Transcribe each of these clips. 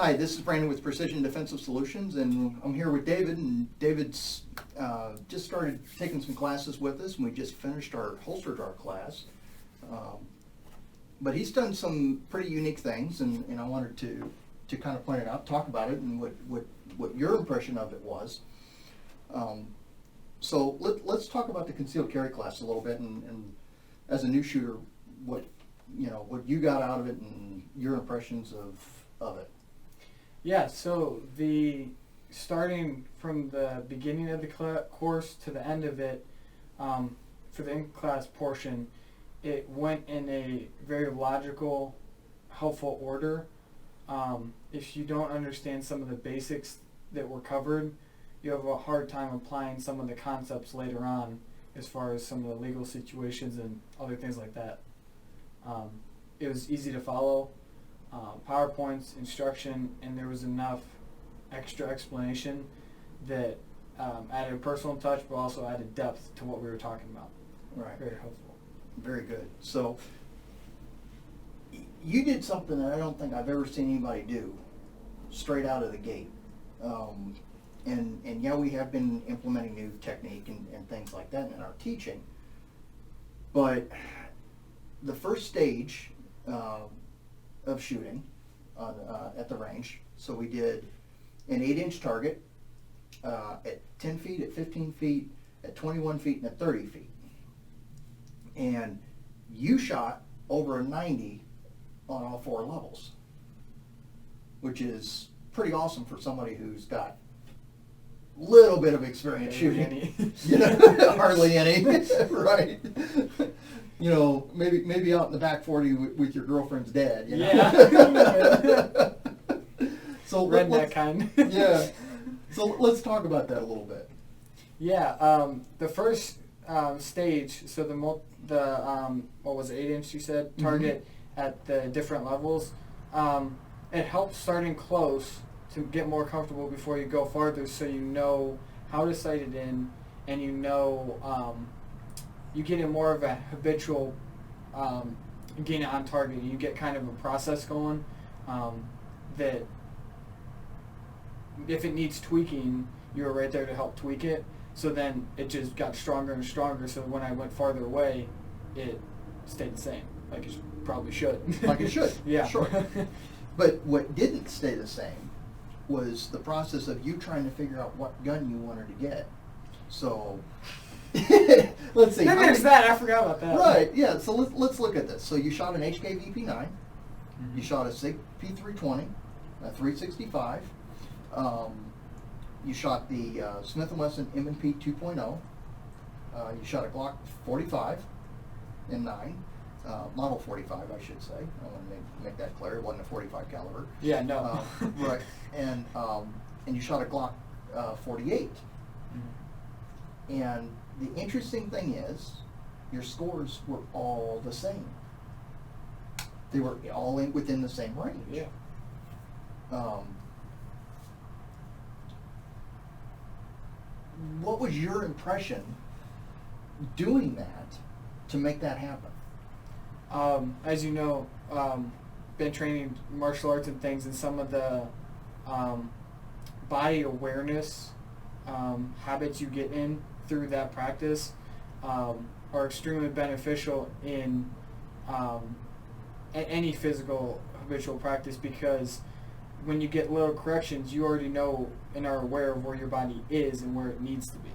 Hi, this is Brandon with Precision Defensive Solutions, and I'm here with David. And David's just started taking some classes with us, and we just finished our holster drawer class. But he's done some pretty unique things, and I wanted to kind of point it out, talk about it, and what your impression of it was. So let's talk about the concealed carry class a little bit, and as a new shooter, what you got out of it, and your impressions of it. Yeah, so starting from the beginning of the course to the end of it, for the in-class portion, it went in a very logical, helpful order. If you don't understand some of the basics that were covered, you have a hard time applying some of the concepts later on as far as some of the legal situations and other things like that. It was easy to follow. PowerPoints, instruction, and there was enough extra explanation that added a personal touch, but also added depth to what we were talking about. Right. Very helpful. Very good. So you did something that I don't think I've ever seen anybody do straight out of the gate. And yeah, we have been implementing new technique and things like that in our teaching. But the first stage of shooting at the range, so we did an 8-inch target at 10 feet, at 15 feet, at 21 feet, and at 30 feet. And you shot over a 90 on all 4 levels, which is pretty awesome for somebody who's got a little bit of experience shooting. Hardly any, right? Maybe out in the back 40 with your girlfriend's dad. Yeah. So redneck kind. Yeah. So let's talk about that a little bit. Yeah. The first stage, so what was it, 8-inch you said, target at the different levels, it helps starting close to get more comfortable before you go farther, so you know how to sight it in, and you get in more of a habitual getting on target. You get kind of a process going that if it needs tweaking, you're right there to help tweak it. So then it just got stronger and stronger, so when I went farther away, it stayed the same, like it probably should. Like it should. Yeah. Sure. But what didn't stay the same was the process of you trying to figure out what gun you wanted to get. So let's see. Then there's that. I forgot about that. Right. Yeah. So let's look at this. So you shot an HK VP9. You shot a SIG P320, a 365. You shot the Smith & Wesson M&P 2.0. You shot a Glock 45 in 9. Model 45, I should say. I want to make that clear. It wasn't a 45 caliber. Yeah, no. Right. And you shot a Glock 48. And the interesting thing is, your scores were all the same. They were all within the same range. Yeah. What was your impression doing that to make that happen? As you know, been training martial arts and things, and some of the body awareness habits you get in through that practice are extremely beneficial in any physical habitual practice, because when you get little corrections, you already know and are aware of where your body is and where it needs to be.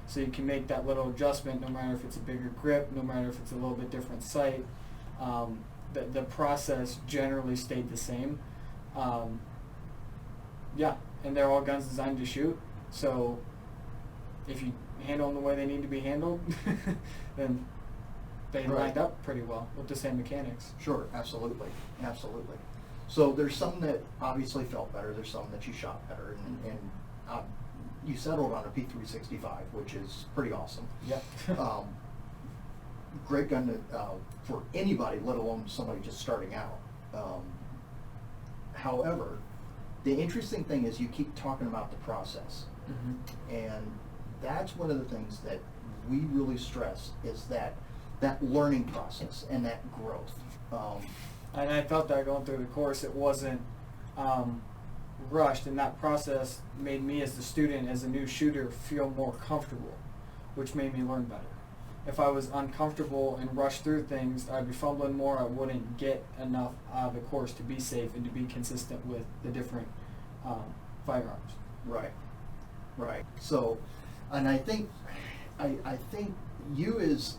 So you can make that little adjustment no matter if it's a bigger grip, no matter if it's a little bit different sight. The process generally stayed the same. Yeah, and they're all guns designed to shoot. So if you handle them the way they need to be handled, then they lined up pretty well with the same mechanics. Sure, absolutely. Absolutely. So there's some that obviously felt better. There's some that you shot better. And you settled on a P365, which is pretty awesome. Yeah. Great gun for anybody, let alone somebody just starting out. However, the interesting thing is you keep talking about the process. And that's one of the things that we really stress, is that learning process and that growth. And I felt that going through the course. It wasn't rushed, and that process made me as the student, as a new shooter, feel more comfortable, which made me learn better. If I was uncomfortable and rushed through things, I'd be fumbling more. I wouldn't get enough out of the course to be safe and to be consistent with the different firearms. Right. Right. So, and I think you is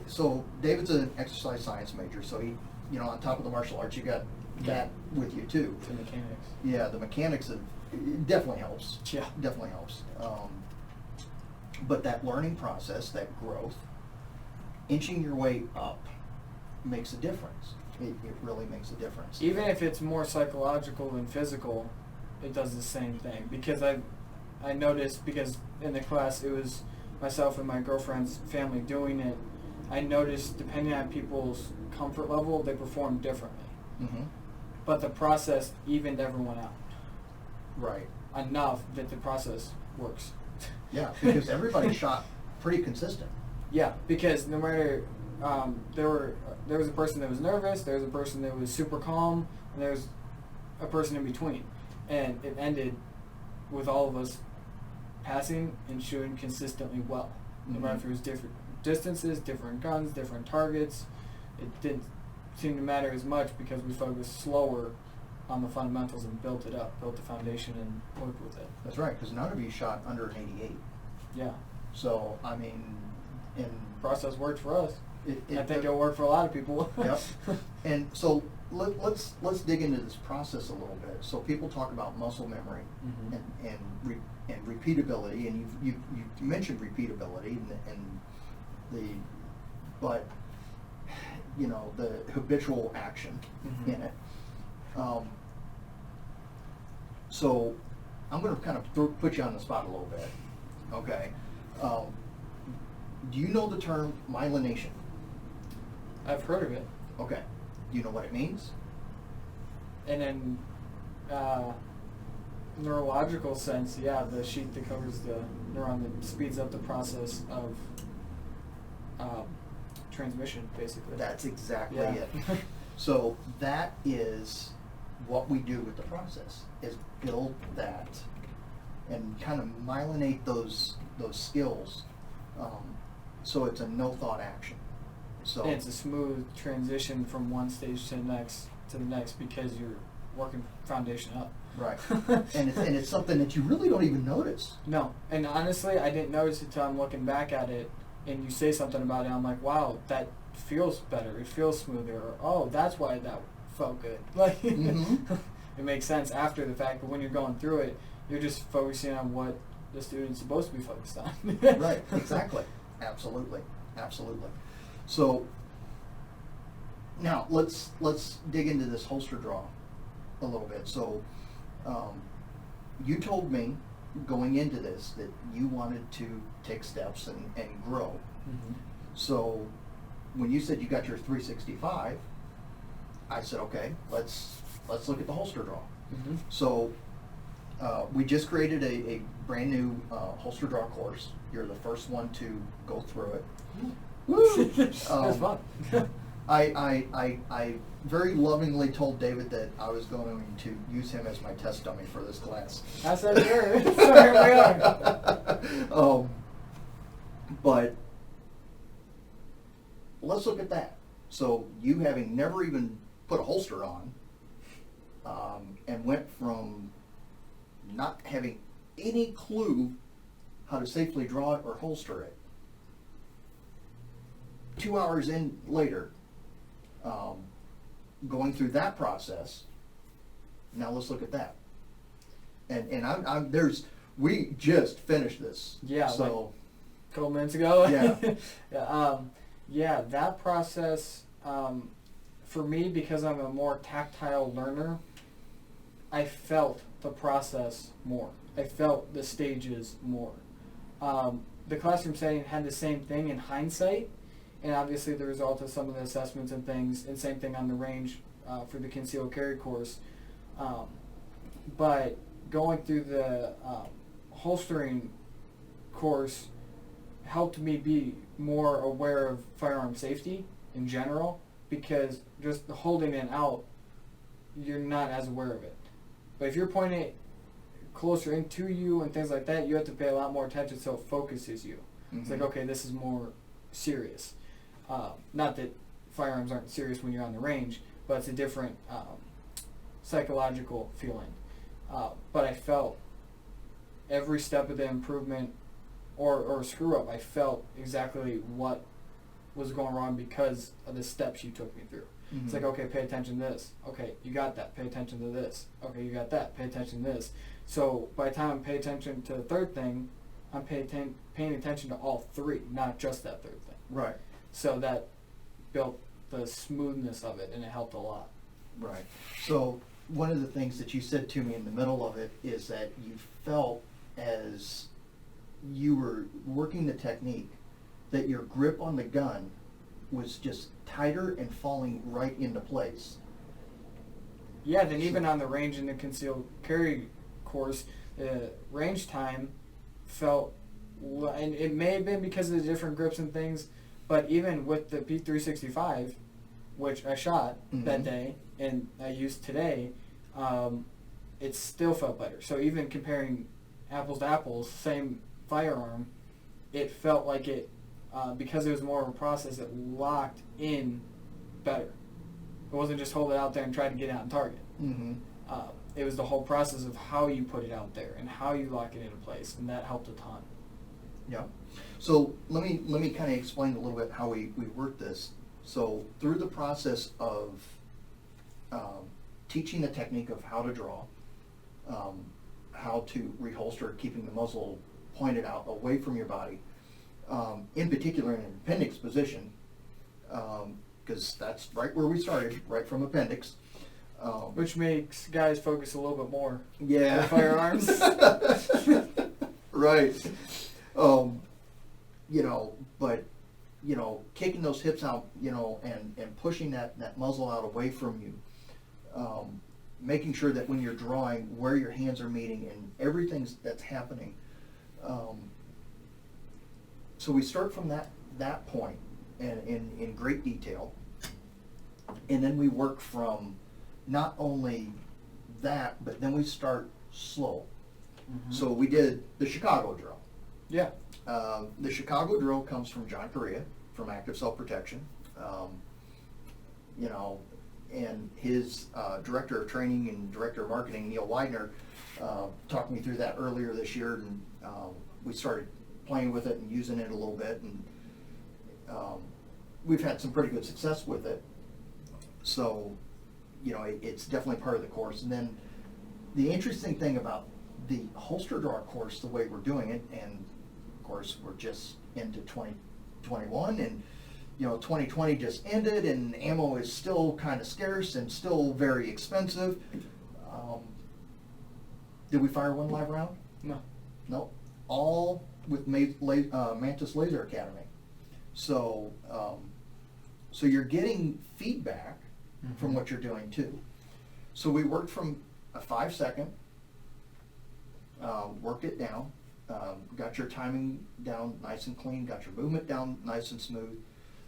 so David's an exercise science major, so he, on top of the martial arts, you got that with you too. The mechanics. Yeah, the mechanics of it definitely helps. Yeah. Definitely helps. But that learning process, that growth, inching your way up, makes a difference. It really makes a difference. Even if it's more psychological than physical, it does the same thing. Because I noticed, because in the class it was myself and my girlfriend's family doing it, I noticed depending on people's comfort level, they perform differently. Mm-hmm. But the process evened everyone out Right. enough that the process works. Yeah, because everybody shot pretty consistent. Yeah, because no matter there was a person that was nervous, there was a person that was super calm, and there was a person in between, and it ended with all of us passing and shooting consistently well. No matter if it was different distances, different guns, different targets, it didn't seem to matter as much because we focused slower on the fundamentals and built it up, built the foundation and worked with it. That's right, because none of you shot under an 88. Yeah. So, I mean, and Process worked for us. it I think it'll work for a lot of people. Yep. And so let's dig into this process a little bit. So people talk about muscle memory Mhm. and repeatability, and you mentioned repeatability but the habitual action Mhm. in it. So I'm going to kind of put you on the spot a little bit. Okay. Do you know the term myelination? I've heard of it. Okay. Do you know what it means? And in neurological sense, yeah, the sheet that covers the neuron that speeds up the process of transmission, basically. That's exactly Yeah. it. So that is what we do with the process, is build that and kind of myelinate those skills. So it's a no thought action. So And it's a smooth transition from one stage to the next because you're working foundation up. right, and it's something that you really don't even notice. No, and honestly, I didn't notice it until I'm looking back at it, and you say something about it. I'm like, wow, that feels better. It feels smoother. Or, oh, that's why that felt good. Like, Mhm. it makes sense after the fact. But when you're going through it, you're just focusing on what the student's supposed to be focused on. Right, exactly, absolutely. So now let's dig into this holster draw a little bit. So you told me going into this that you wanted to take steps and grow. Mhm. So when you said you got your 365, I said, okay, let's look at the holster draw. Mhm. So we just created a brand new holster draw course. You're the first one to go through it. Woo! That's fun. I very lovingly told David that I was going to use him as my test dummy for this class. I said, sure. So here we are. But let's look at that. So you having never even put a holster on, and went from not having any clue how to safely draw it or holster it, 2 hours in later, going through that process. Now let's look at that. And I'm we just finished this. Yeah, So a couple minutes ago. Yeah. Yeah, that process, for me, because I'm a more tactile learner, I felt the process more. I felt the stages more. The classroom setting had the same thing in hindsight, and obviously the result of some of the assessments and things, and same thing on the range for the concealed carry course. But going through the holstering course helped me be more aware of firearm safety in general, because just holding it out, you're not as aware of it. But if you're pointing it closer into you and things like that, you have to pay a lot more attention so it focuses you. It's like, okay, this is more serious. Not that firearms aren't serious when you're on the range, but it's a different psychological feeling. But I felt every step of the improvement or screw up, I felt exactly what was going wrong because of the steps you took me through. It's like, okay, pay attention to this. Okay, you got that. Pay attention to this. Okay, you got that. Pay attention to this. So by the time I pay attention to the third thing, I'm paying attention to all three, not just that third thing. Right. So that built the smoothness of it, and it helped a lot. Right. So one of the things that you said to me in the middle of it is that you felt as you were working the technique that your grip on the gun was just tighter and falling right into place. Yeah, then even on the range in the concealed carry course, the range time felt, and it may have been because of the different grips and things, but even with the P365, which I shot that day and I used today, it still felt better. So even comparing apples to apples, same firearm, it felt like it, because it was more of a process, it locked in better. It wasn't just hold it out there and try to get out and target. It was the whole process of how you put it out there and how you lock it into place, and that helped a ton. Yeah. So let me kind of explain a little bit how we work this. So through the process of teaching the technique of how to draw, how to reholster, keeping the muzzle pointed out away from your body, in particular in an appendix position, because that's right where we started, right from appendix. Which makes guys focus a little bit more Yeah. on firearms. Right. But kicking those hips out, and pushing that muzzle out away from you, making sure that when you're drawing, where your hands are meeting and everything that's happening. So we start from that point and in great detail, and then we work from not only that, but then we start slow. So we did the Chicago drill. Yeah. The Chicago drill comes from John Correa from Active Self-Protection. And his director of training and director of marketing, Neil Widener, talked me through that earlier this year, and we started playing with it and using it a little bit, and we've had some pretty good success with it. So, it's definitely part of the course. And then the interesting thing about the holster draw course, the way we're doing it, and of course we're just into 2021, and 2020 just ended, and ammo is still kind of scarce and still very expensive. Did we fire one live round? No. No. All with Mantis Laser Academy. So, so you're getting feedback from what you're doing too. So we worked from a 5-second, worked it down, got your timing down nice and clean, got your movement down nice and smooth.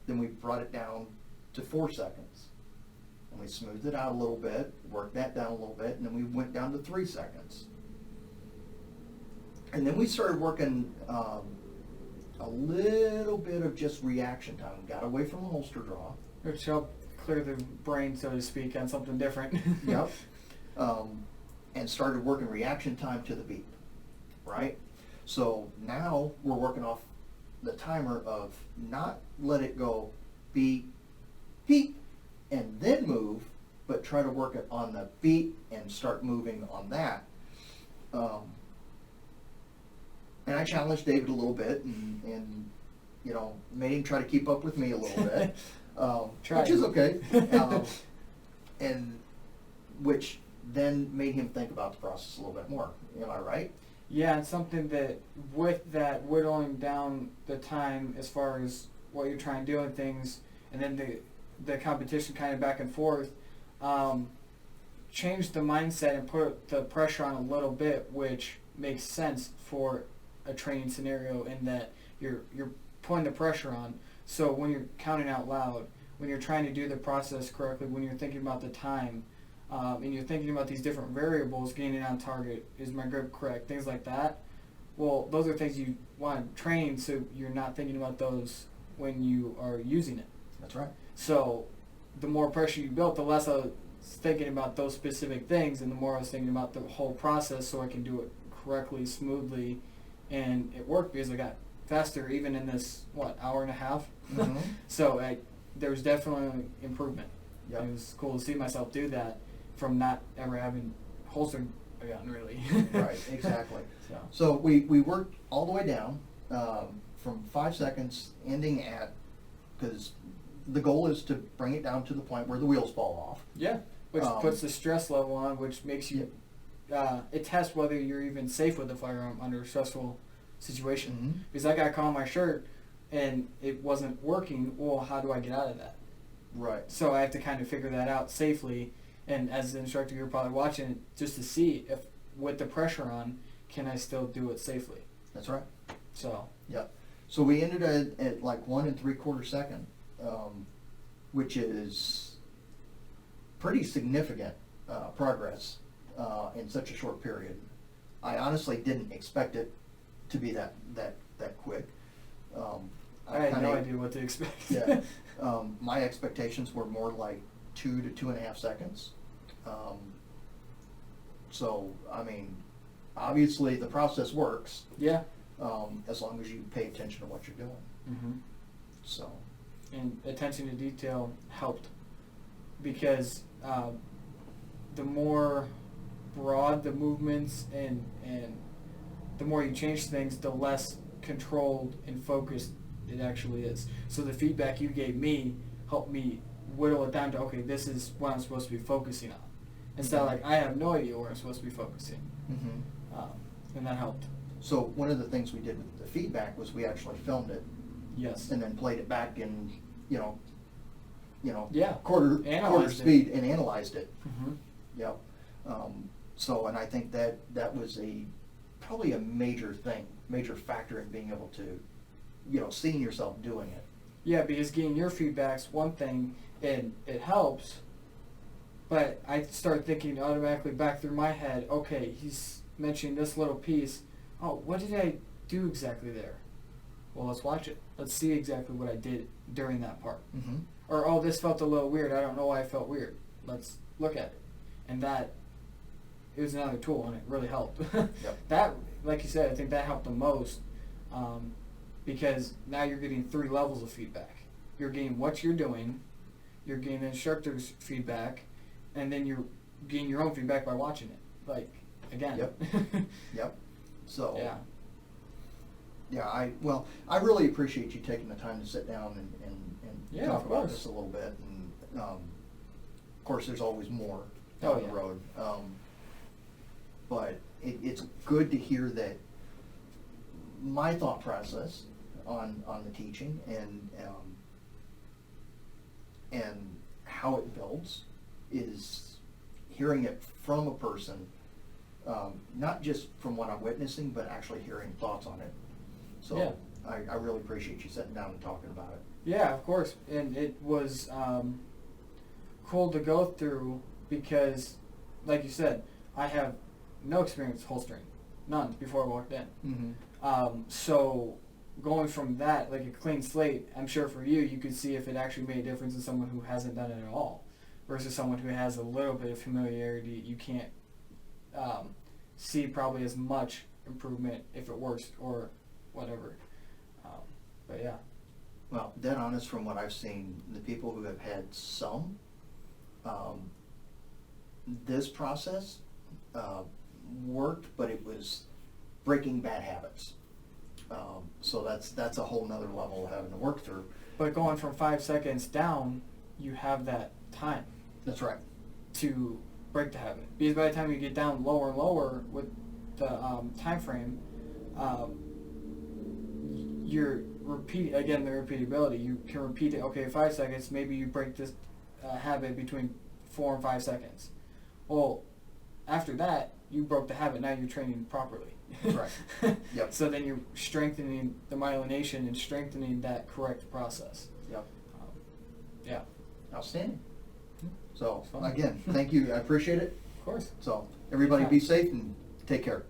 Then we brought it down to 4 seconds. And we smoothed it out a little bit, worked that down a little bit, and then we went down to 3 seconds. And then we started working a little bit of just reaction time. Got away from the holster draw. Which helped clear the brain, so to speak, on something different. Yep. And started working reaction time to the beep, right? So now we're working off the timer of not let it go beep, beep, and then move, but try to work it on the beep and start moving on that. And I challenged David a little bit and made him try to keep up with me a little bit, which is okay. And which then made him think about the process a little bit more. Am I right? Yeah, and something that with that whittling down the time as far as what you're trying to do and things, and then the competition kind of back and forth, changed the mindset and put the pressure on a little bit, which makes sense for a training scenario in that you're putting the pressure on. So when you're counting out loud, when you're trying to do the process correctly, when you're thinking about the time, and you're thinking about these different variables, gaining on target, is my grip correct, things like that. Well, those are things you want to train so you're not thinking about those when you are using it. That's right. So the more pressure you built, the less I was thinking about those specific things, and the more I was thinking about the whole process so I can do it correctly, smoothly, and it worked because I got faster even in this, hour and a half? Mhm. So there was definitely improvement. Yep. It was cool to see myself do that from not ever having holstered a gun, really. Right, exactly. So. So we worked all the way down from 5 seconds, ending at, because the goal is to bring it down to the point where the wheels fall off. Yeah, which puts the stress level on, which makes you, it tests whether you're even safe with a firearm under a stressful situation. Mhm. Because I got caught on my shirt and it wasn't working, well, how do I get out of that? Right. So I have to kind of figure that out safely, and as an instructor, you're probably watching it just to see if, with the pressure on, can I still do it safely? That's right. So. Yep. So we ended at like 1 3/4 second, which is pretty significant progress in such a short period. I honestly didn't expect it to be that quick. I had no kinda- idea what to expect. Yeah. My expectations were more like 2 to 2.5 seconds. So, I mean, obviously the process works Yeah. as long as you pay attention to what you're doing. Mm-hmm. So, And attention to detail helped because the more broad the movements and the more you change things, the less controlled and focused it actually is. So the feedback you gave me helped me whittle it down to, okay, this is what I'm supposed to be focusing on. Instead of like, I have no idea where I'm supposed to be focusing. And that helped. so one of the things we did with the feedback was we actually filmed it Yes. and then played it back in, Yeah. quarter Analyzed it. speed and analyzed it. Mm-hmm. Yep. So, and I think that was probably a major factor in being able to, seeing yourself doing it. Yeah, because getting your feedback's one thing, and it helps, but I start thinking automatically back through my head, okay, he's mentioning this little piece. Oh, what did I do exactly there? Well, let's watch it. Let's see exactly what I did during that part. Mm-hmm. Or, oh, this felt a little weird. I don't know why I felt weird. Let's look at it. And that, it was another tool, and it really helped. Yep. That, like you said, I think that helped the most, because now you're getting 3 levels of feedback. You're getting what you're doing, you're getting the instructor's feedback, and then you're getting your own feedback by watching it. Like, again. Yep. Yep. So. Yeah. Yeah, I really appreciate you taking the time to sit down and Yeah, talk of about course. this a little bit. And of course, there's always more Oh, down the yeah. road. But it's good to hear that my thought process on the teaching and how it builds is hearing it from a person, not just from what I'm witnessing, but actually hearing thoughts on it. So Yeah. I really appreciate you sitting down and talking about it. Yeah, of course. And it was cool to go through because, like you said, I have no experience holstering. None before I walked in. Mm-hmm. So going from that, like a clean slate, I'm sure for you, you could see if it actually made a difference in someone who hasn't done it at all versus someone who has a little bit of familiarity. You can't see probably as much improvement if it works or whatever. But yeah. Well, dead honest, from what I've seen, the people who have had some, this process worked, but it was breaking bad habits. So that's a whole nother level of having to work through. But going from 5 seconds down, you have that time That's right. to break the habit. Because by the time you get down lower and lower with the time frame, you're the repeatability. You can repeat it. Okay, 5 seconds. Maybe you break this habit between 4 and 5 seconds. Well, after that, you broke the habit. Now you're training properly. That's right. Yep. So then you're strengthening the myelination and strengthening that correct process. Yep. Yeah. Outstanding. So, Fine. again, thank you, I appreciate it. Of course. So, everybody be safe and take care.